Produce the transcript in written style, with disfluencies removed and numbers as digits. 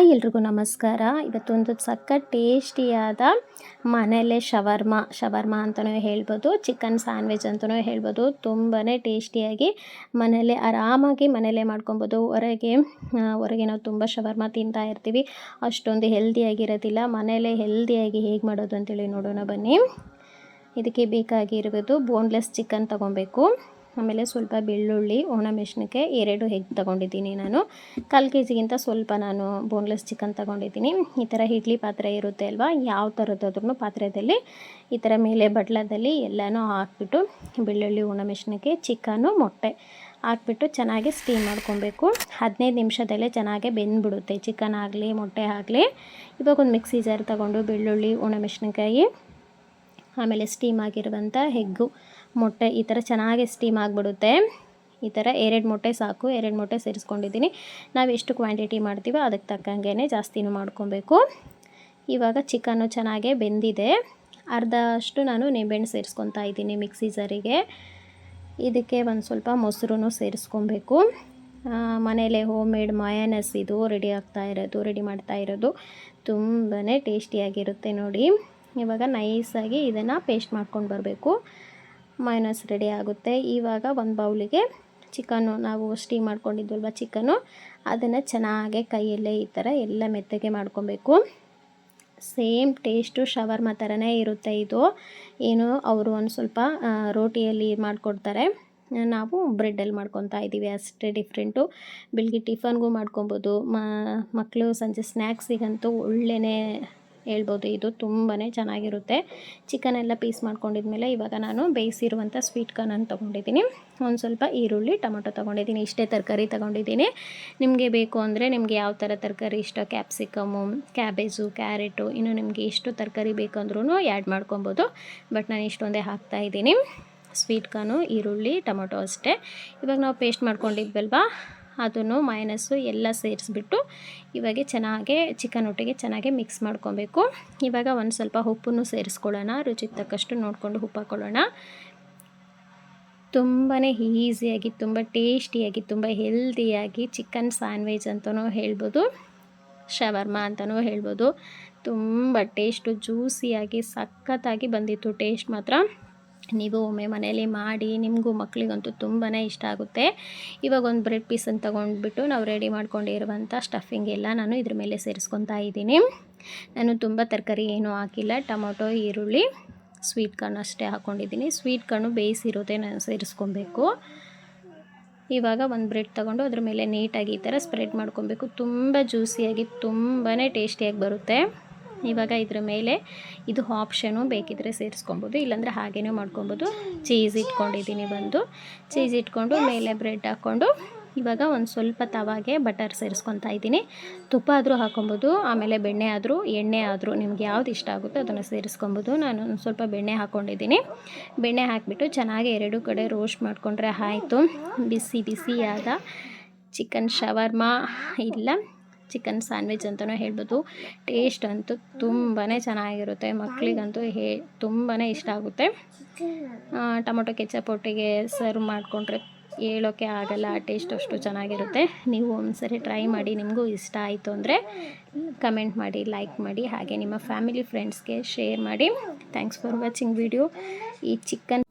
Hi ಎಲ್ರಿಗೂ ನಮಸ್ಕಾರ. ಇವತ್ತೊಂದು ಸಖತ್ ಟೇಸ್ಟಿಯಾದ ಮನೆಯಲ್ಲೇ ಶವರ್ಮ ಅಂತಲೂ ಹೇಳ್ಬೋದು, ಚಿಕನ್ ಸ್ಯಾಂಡ್ವಿಚ್ ಅಂತಲೂ ಹೇಳ್ಬೋದು. ತುಂಬಾ ಟೇಸ್ಟಿಯಾಗಿ ಮನೆಯಲ್ಲೇ ಆರಾಮಾಗಿ ಮನೆಯಲ್ಲೇ ಮಾಡ್ಕೊಬೋದು. ಹೊರಗೆ ನಾವು ತುಂಬ ಶವರ್ಮ ತಿಂತಾ ಇರ್ತೀವಿ, ಅಷ್ಟೊಂದು ಹೆಲ್ದಿಯಾಗಿರೋದಿಲ್ಲ. ಮನೆಯಲ್ಲೇ ಹೆಲ್ದಿಯಾಗಿ ಹೇಗೆ ಮಾಡೋದು ಅಂತೇಳಿ ನೋಡೋಣ ಬನ್ನಿ. ಇದಕ್ಕೆ ಬೇಕಾಗಿರುವುದು ಬೋನ್ಲೆಸ್ ಚಿಕನ್ ತೊಗೊಬೇಕು. ಆಮೇಲೆ ಸ್ವಲ್ಪ ಬೆಳ್ಳುಳ್ಳಿ, ಒಣಮೆಣಸಿನಕಾಯಿ, 2 ಎಗ್ ತೊಗೊಂಡಿದ್ದೀನಿ. ನಾನು 1/4 kg ಸ್ವಲ್ಪ ನಾನು ಬೋನ್ಲೆಸ್ ಚಿಕನ್ ತೊಗೊಂಡಿದ್ದೀನಿ. ಈ ಥರ ಇಡ್ಲಿ ಪಾತ್ರೆ ಇರುತ್ತೆ ಅಲ್ವಾ, ಯಾವ ಥರದ್ದಾದ್ರೂ ಪಾತ್ರೆಯಲ್ಲಿ ಈ ಥರ ಮೇಲೆ ಬಟ್ಲದಲ್ಲಿ ಎಲ್ಲನೂ ಹಾಕ್ಬಿಟ್ಟು ಬೆಳ್ಳುಳ್ಳಿ, ಒಣಮೆಣಸಿನಕಾಯಿ, ಚಿಕನ್ನು, ಮೊಟ್ಟೆ ಹಾಕ್ಬಿಟ್ಟು ಚೆನ್ನಾಗಿ ಸ್ಟೀಮ್ ಮಾಡ್ಕೊಬೇಕು. 15 ನಿಮಿಷದಲ್ಲೇ ಚೆನ್ನಾಗಿ ಬೆಂದ್ಬಿಡುತ್ತೆ ಚಿಕನ್ ಆಗಲಿ ಮೊಟ್ಟೆ ಆಗಲಿ. ಇವಾಗ ಒಂದು ಮಿಕ್ಸಿ ಜಾರ್ ತೊಗೊಂಡು ಬೆಳ್ಳುಳ್ಳಿ, ಒಣಮೆಣಸಿನಕಾಯಿ, ಆಮೇಲೆ ಸ್ಟೀಮ್ ಆಗಿರುವಂಥ ಎಗ್ಗು, ಮೊಟ್ಟೆ ಈ ಥರ ಚೆನ್ನಾಗಿ ಸ್ಟೀಮ್ ಆಗಿಬಿಡುತ್ತೆ. ಈ ಥರ 2 ಮೊಟ್ಟೆ ಸಾಕು. 2 ಮೊಟ್ಟೆ ಸೇರಿಸ್ಕೊಂಡಿದ್ದೀನಿ. ನಾವು ಎಷ್ಟು ಕ್ವಾಂಟಿಟಿ ಮಾಡ್ತೀವೋ ಅದಕ್ಕೆ ತಕ್ಕಂಗೆ ಜಾಸ್ತಿನೂ ಮಾಡ್ಕೊಬೇಕು. ಇವಾಗ ಚಿಕನ್ನು ಚೆನ್ನಾಗೇ ಬೆಂದಿದೆ. ಅರ್ಧ ಅಷ್ಟು ನಾನು ನಿಂಬೆಹಣ್ಣು ಸೇರಿಸ್ಕೊತಾ ಇದ್ದೀನಿ ಮಿಕ್ಸಿ ಜಾರಿಗೆ. ಇದಕ್ಕೆ ಒಂದು ಸ್ವಲ್ಪ ಮೊಸರು ಸೇರಿಸ್ಕೊಬೇಕು. ಮನೇಲೆ ಹೋಮ್ ಮೇಡ್ ಮಯೋನೈಸ್ ಇದು ರೆಡಿ ಮಾಡ್ತಾ ಇರೋದು ತುಂಬಾ ಟೇಸ್ಟಿಯಾಗಿರುತ್ತೆ ನೋಡಿ. ಇವಾಗ ನೈಸಾಗಿ ಇದನ್ನು ಪೇಸ್ಟ್ ಮಾಡ್ಕೊಂಡು ಬರಬೇಕು. ಮಯೋನೈಸ್ ರೆಡಿ ಆಗುತ್ತೆ. ಇವಾಗ ಒಂದು ಬೌಲಿಗೆ ಚಿಕನ್ನು, ನಾವು ಸ್ಟೀಮ್ ಮಾಡ್ಕೊಂಡಿದ್ವಲ್ವ ಚಿಕನ್ನು, ಅದನ್ನು ಚೆನ್ನಾಗಿ ಕೈಯಲ್ಲೇ ಈ ಥರ ಎಲ್ಲ ಮೆತ್ತಗೆ ಮಾಡ್ಕೊಬೇಕು. ಸೇಮ್ ಟೇಸ್ಟು ಶವರ್ಮ ಥರನೇ ಇರುತ್ತೆ ಇದು. ಏನು ಅವರು ಒಂದು ಸ್ವಲ್ಪ ರೋಟಿಯಲ್ಲಿ ಮಾಡಿಕೊಡ್ತಾರೆ, ನಾವು ಬ್ರೆಡ್ಡಲ್ಲಿ ಮಾಡ್ಕೊತಾ ಇದ್ದೀವಿ, ಅಷ್ಟೇ ಡಿಫ್ರೆಂಟು. ಬೆಳಗ್ಗೆ ಟಿಫನ್ಗೂ ಮಾಡ್ಕೊಬೋದು, ಮಕ್ಕಳು ಸಂಜೆ ಸ್ನ್ಯಾಕ್ಸಿಗಂತೂ ಒಳ್ಳೆಯೇ ಹೇಳ್ಬೋದು. ಇದು ತುಂಬಾ ಚೆನ್ನಾಗಿರುತ್ತೆ. ಚಿಕನ್ ಎಲ್ಲ ಪೀಸ್ ಮಾಡ್ಕೊಂಡಿದ್ಮೇಲೆ ಇವಾಗ ನಾನು ಬೇಯಿಸಿರುವಂಥ ಸ್ವೀಟ್ ಕಾರ್ನನ್ನು ತೊಗೊಂಡಿದ್ದೀನಿ. ಒಂದು ಸ್ವಲ್ಪ ಈರುಳ್ಳಿ, ಟೊಮೊಟೊ ತೊಗೊಂಡಿದ್ದೀನಿ. ಇಷ್ಟೇ ತರಕಾರಿ ತೊಗೊಂಡಿದ್ದೀನಿ. ನಿಮಗೆ ಬೇಕು ಅಂದರೆ ನಿಮಗೆ ಯಾವ ಥರ ತರಕಾರಿ ಇಷ್ಟ, ಕ್ಯಾಪ್ಸಿಕಮ್ಮು, ಕ್ಯಾಬೇಜು, ಕ್ಯಾರೆಟು, ಇನ್ನು ನಿಮಗೆ ಎಷ್ಟು ತರಕಾರಿ ಬೇಕಂದ್ರೂ ಆ್ಯಡ್ ಮಾಡ್ಕೊಬೋದು. ಬಟ್ ನಾನು ಇಷ್ಟೊಂದೇ ಹಾಕ್ತಾಯಿದ್ದೀನಿ. ಸ್ವೀಟ್ ಕಾರ್ನು, ಈರುಳ್ಳಿ, ಟೊಮೊಟೊ ಅಷ್ಟೇ. ಇವಾಗ ನಾವು ಪೇಸ್ಟ್ ಮಾಡ್ಕೊಂಡಿದ್ವಲ್ವ, ಅದನ್ನು ಮಯೋನೈಸು ಎಲ್ಲ ಸೇರಿಸ್ಬಿಟ್ಟು ಇವಾಗ ಚೆನ್ನಾಗಿ ಚಿಕನ್ ಒಟ್ಟಿಗೆ ಚೆನ್ನಾಗಿ ಮಿಕ್ಸ್ ಮಾಡ್ಕೊಬೇಕು. ಇವಾಗ ಒಂದು ಸ್ವಲ್ಪ ಉಪ್ಪನ್ನು ಸೇರಿಸ್ಕೊಳ್ಳೋಣ, ರುಚಿಗೆ ತಕ್ಕಷ್ಟು ನೋಡಿಕೊಂಡು ಉಪ್ಪು ಹಾಕ್ಕೊಳ್ಳೋಣ. ತುಂಬಾ ಈಸಿಯಾಗಿ, ತುಂಬ ಟೇಸ್ಟಿಯಾಗಿ, ತುಂಬ ಹೆಲ್ದಿಯಾಗಿ ಚಿಕನ್ ಸ್ಯಾಂಡ್ವಿಚ್ ಅಂತಲೂ ಹೇಳ್ಬೋದು, ಶವರ್ಮ ಅಂತಲೂ ಹೇಳ್ಬೋದು. ತುಂಬ ಟೇಸ್ಟು ಜ್ಯೂಸಿಯಾಗಿ ಸಖತ್ತಾಗಿ ಬಂದಿತ್ತು. ಟೇಸ್ಟ್ ಮಾತ್ರ ನೀವು ಒಮ್ಮೆ ಮನೆಯಲ್ಲಿ ಮಾಡಿ, ನಿಮಗೂ ಮಕ್ಕಳಿಗಂತೂ ತುಂಬಾ ಇಷ್ಟ ಆಗುತ್ತೆ. ಇವಾಗ ಒಂದು ಬ್ರೆಡ್ ಪೀಸನ್ನು ತೊಗೊಂಡ್ಬಿಟ್ಟು ನಾವು ರೆಡಿ ಮಾಡ್ಕೊಂಡಿರುವಂಥ ಸ್ಟಫಿಂಗ್ ಎಲ್ಲ ನಾನು ಇದ್ರ ಮೇಲೆ ಸೇರಿಸ್ಕೊತಾ ಇದ್ದೀನಿ. ನಾನು ತುಂಬ ತರಕಾರಿ ಏನೂ ಹಾಕಿಲ್ಲ, ಟೊಮೊಟೊ, ಈರುಳ್ಳಿ, ಸ್ವೀಟ್ ಕಾರ್ನ್ ಅಷ್ಟೇ ಹಾಕ್ಕೊಂಡಿದ್ದೀನಿ. ಸ್ವೀಟ್ ಕಾರ್ನು ಬೇಯಿಸಿರೋದೇ ನಾನು ಸೇರಿಸ್ಕೊಬೇಕು. ಇವಾಗ ಒಂದು ಬ್ರೆಡ್ ತೊಗೊಂಡು ಅದ್ರ ಮೇಲೆ ನೀಟಾಗಿ ಈ ಥರ ಸ್ಪ್ರೆಡ್ ಮಾಡ್ಕೊಬೇಕು. ತುಂಬ ಜ್ಯೂಸಿಯಾಗಿ, ತುಂಬಾ ಟೇಸ್ಟಿಯಾಗಿ ಬರುತ್ತೆ. ಇವಾಗ ಇದ್ರ ಮೇಲೆ ಇದು ಆಪ್ಷನು, ಬೇಕಿದ್ದರೆ ಸೇರಿಸ್ಕೊಬೋದು, ಇಲ್ಲಾಂದರೆ ಹಾಗೇ ಮಾಡ್ಕೊಬೋದು. ಚೀಸ್ ಇಟ್ಕೊಂಡಿದ್ದೀನಿ, ಚೀಸ್ ಇಟ್ಕೊಂಡು ಮೇಲೆ ಬ್ರೆಡ್ ಹಾಕ್ಕೊಂಡು ಇವಾಗ ಒಂದು ಸ್ವಲ್ಪ ತವಾಗೆ ಬಟರ್ ಸೇರಿಸ್ಕೊತಾ ಇದ್ದೀನಿ. ತುಪ್ಪ ಆದರೂ ಹಾಕ್ಕೊಬೋದು, ಆಮೇಲೆ ಬೆಣ್ಣೆ ಆದರೂ ಎಣ್ಣೆ ಆದರೂ ನಿಮ್ಗೆ ಯಾವ್ದು ಇಷ್ಟ ಆಗುತ್ತೋ ಅದನ್ನು ಸೇರಿಸ್ಕೊಬೋದು. ನಾನು ಒಂದು ಸ್ವಲ್ಪ ಬೆಣ್ಣೆ ಹಾಕ್ಕೊಂಡಿದ್ದೀನಿ. ಬೆಣ್ಣೆ ಹಾಕಿಬಿಟ್ಟು ಚೆನ್ನಾಗಿ 2 ಕಡೆ ರೋಸ್ಟ್ ಮಾಡಿಕೊಂಡ್ರೆ ಆಯಿತು. ಬಿಸಿ ಬಿಸಿಯಾದ ಚಿಕನ್ ಶವರ್ಮ ಇಲ್ಲ ಚಿಕನ್ ಸ್ಯಾಂಡ್ವಿಚ್ ಅಂತಲೂ ಹೇಳ್ಬೋದು. ಟೇಸ್ಟ್ ಅಂತೂ ತುಂಬಾ ಚೆನ್ನಾಗಿರುತ್ತೆ. ಮಕ್ಕಳಿಗಂತೂ ತುಂಬಾ ಇಷ್ಟ ಆಗುತ್ತೆ. ಟೊಮೊಟೊ ಕೆಚಪ್ ಒಟ್ಟಿಗೆ ಸರ್ವ್ ಮಾಡಿಕೊಂಡ್ರೆ ಹೇಳೋಕ್ಕೆ ಆಗಲ್ಲ, ಟೇಸ್ಟ್ ಅಷ್ಟು ಚೆನ್ನಾಗಿರುತ್ತೆ. ನೀವು ಒಂದ್ಸರಿ ಟ್ರೈ ಮಾಡಿ. ನಿಮಗೂ ಇಷ್ಟ ಆಯಿತು ಅಂದರೆ ಕಮೆಂಟ್ ಮಾಡಿ, ಲೈಕ್ ಮಾಡಿ, ಹಾಗೆ ನಿಮ್ಮ ಫ್ಯಾಮಿಲಿ ಫ್ರೆಂಡ್ಸ್ಗೆ ಶೇರ್ ಮಾಡಿ. Thanks for watching video. ಈ ಚಿಕನ್